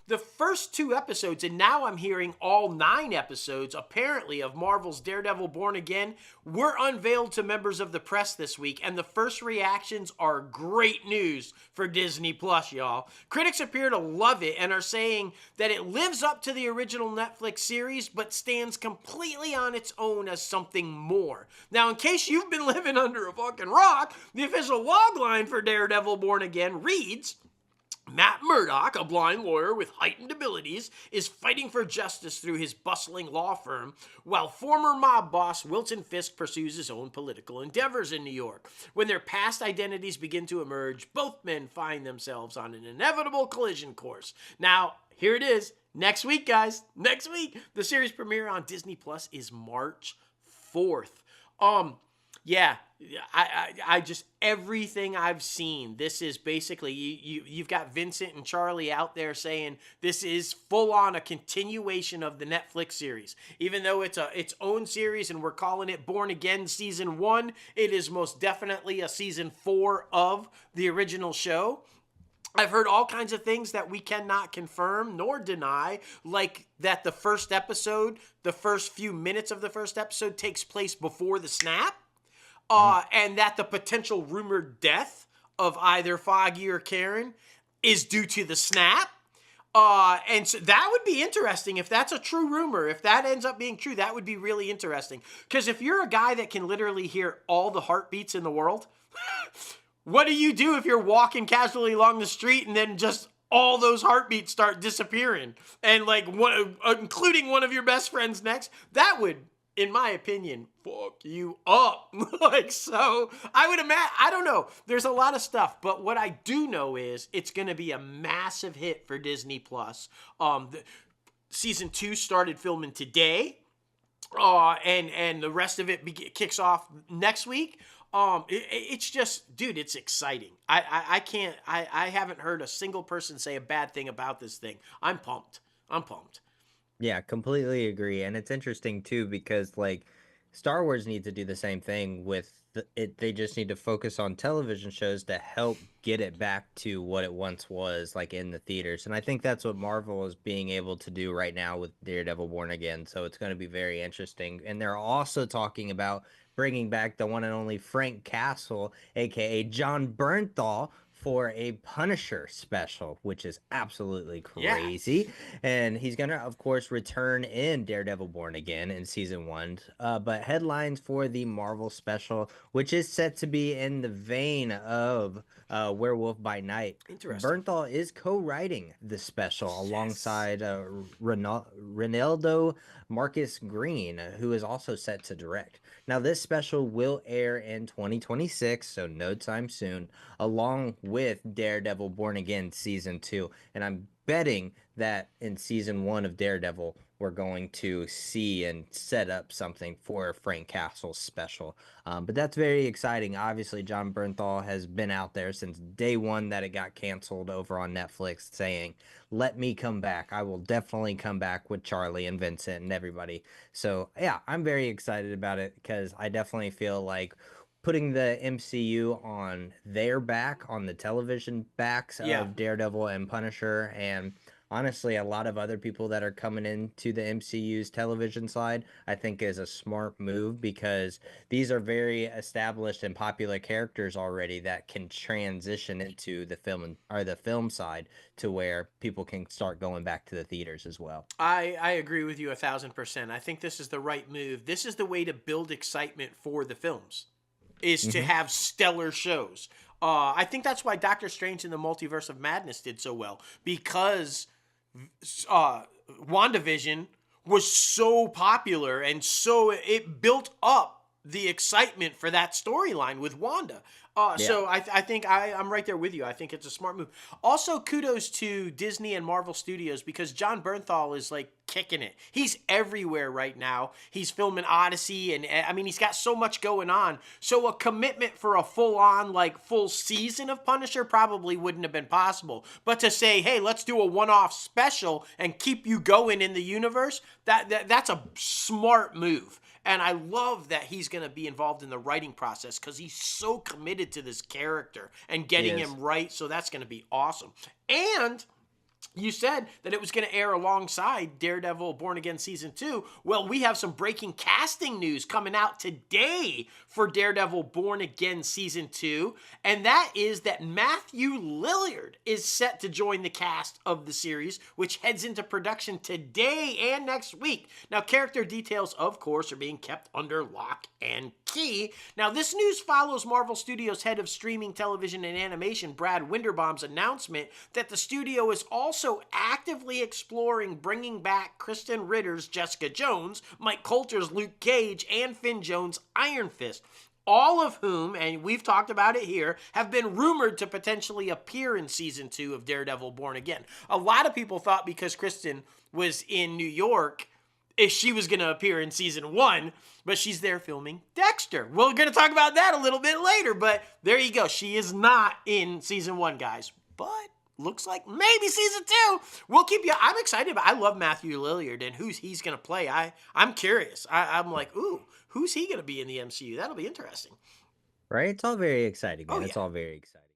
The first 2 episodes, and now I'm hearing all 9 episodes, apparently, of Marvel's Daredevil Born Again, were unveiled to members of the press this week, and the first reactions are great news for Disney Plus, y'all. Critics appear to love it and are saying that it lives up to the original Netflix series, but stands completely on its own as something more. Now, in case you've been living under a fucking rock, the official logline for Daredevil Born Again reads, Matt Murdock, a blind lawyer with heightened abilities, is fighting for justice through his bustling law firm, while former mob boss Wilson Fisk pursues his own political endeavors in New York. When their past identities begin to emerge, both men find themselves on an inevitable collision course. Now, here it is. Next week, guys. Next week. The series premiere on Disney Plus is March 4th. Yeah, I just, everything I've seen, this is basically, you've got Vincent and Charlie out there saying this is full on a continuation of the Netflix series. Even though it's its own series and we're calling it Born Again Season 1, it is most definitely a Season 4 of the original show. I've heard all kinds of things that we cannot confirm nor deny, like that the first episode, the first few minutes of the first episode takes place before the snap. And that the potential rumored death of either Foggy or Karen is due to the snap. And so that would be interesting if that's a true rumor. If that ends up being true, that would be really interesting. Because if you're a guy that can literally hear all the heartbeats in the world, what do you do if you're walking casually along the street and then just all those heartbeats start disappearing? And like including one of your best friends next, that would, in my opinion, fuck you up. Like, so I would imagine, I don't know. There's a lot of stuff, but what I do know is it's going to be a massive hit for Disney Plus. Season 2 started filming today, and the rest of it kicks off next week. It's just, dude, it's exciting. I haven't heard a single person say a bad thing about this thing. I'm pumped. Yeah, completely agree. And it's interesting too because like Star Wars needs to do the same thing with it. They just need to focus on television shows to help get it back to what it once was, like in the theaters. And I think that's what Marvel is being able to do right now with Daredevil Born Again. So it's going to be very interesting. And they're also talking about bringing back the one and only Frank Castle, aka John Bernthal, for a Punisher special, which is absolutely crazy. Yeah. And he's going to, of course, return in Daredevil Born Again in Season 1. But headlines for the Marvel special, which is set to be in the vein of Werewolf by Night. Interesting. Bernthal is co-writing the special alongside Renaldo Marcus Green, who is also set to direct. Now, this special will air in 2026, so no time soon, along with Daredevil Born Again Season 2. And I'm betting that in Season 1 of Daredevil, we're going to see and set up something for Frank Castle's special. But that's very exciting. Obviously, John Bernthal has been out there since day one that it got canceled over on Netflix saying, let me come back. I will definitely come back with Charlie and Vincent and everybody. So, yeah, I'm very excited about it because I definitely feel like putting the MCU on their back, on the television backs of Daredevil and Punisher, and honestly, a lot of other people that are coming into the MCU's television side, I think is a smart move because these are very established and popular characters already that can transition into the film side to where people can start going back to the theaters as well. I agree with you 1,000%. I think this is the right move. This is the way to build excitement for the films, is to have stellar shows. I think that's why Doctor Strange in the Multiverse of Madness did so well, because WandaVision was so popular and so it built up the excitement for that storyline with Wanda. So I think I'm right there with you. I think it's a smart move. Also, kudos to Disney and Marvel Studios because John Bernthal is like kicking it. He's everywhere right now. He's filming Odyssey, and I mean, he's got so much going on. So a commitment for a full-on, like, full season of Punisher probably wouldn't have been possible. But to say, hey, let's do a one-off special and keep you going in the universe, that's a smart move. And I love that he's going to be involved in the writing process because he's so committed to this character and getting him right. So that's going to be awesome. And You said that it was going to air alongside Daredevil Born Again Season 2. Well, we have some breaking casting news coming out today for Daredevil Born Again Season 2, and that is that Mathew Lillard is set to join the cast of the series, which heads into production today and next week. Now, character details, of course, are being kept under lock and key. Now, this news follows Marvel Studios' head of streaming television and animation, Brad Winderbaum's announcement that the studio is also actively exploring bringing back Kristen Ritter's Jessica Jones, Mike Coulter's Luke Cage, and Finn Jones' Iron Fist. All of whom, and we've talked about it here, have been rumored to potentially appear in Season 2 of Daredevil Born Again. A lot of people thought because Kristen was in New York, if she was going to appear in Season 1, but she's there filming Dexter. We're going to talk about that a little bit later, but there you go. She is not in Season 1, guys. But looks like maybe Season 2. We'll keep you. I'm excited, but I love Mathew Lillard and who he's going to play. I'm curious. I'm like, ooh, who's he going to be in the MCU? That'll be interesting. Right? It's all very exciting, man. Oh, It's yeah. all very exciting.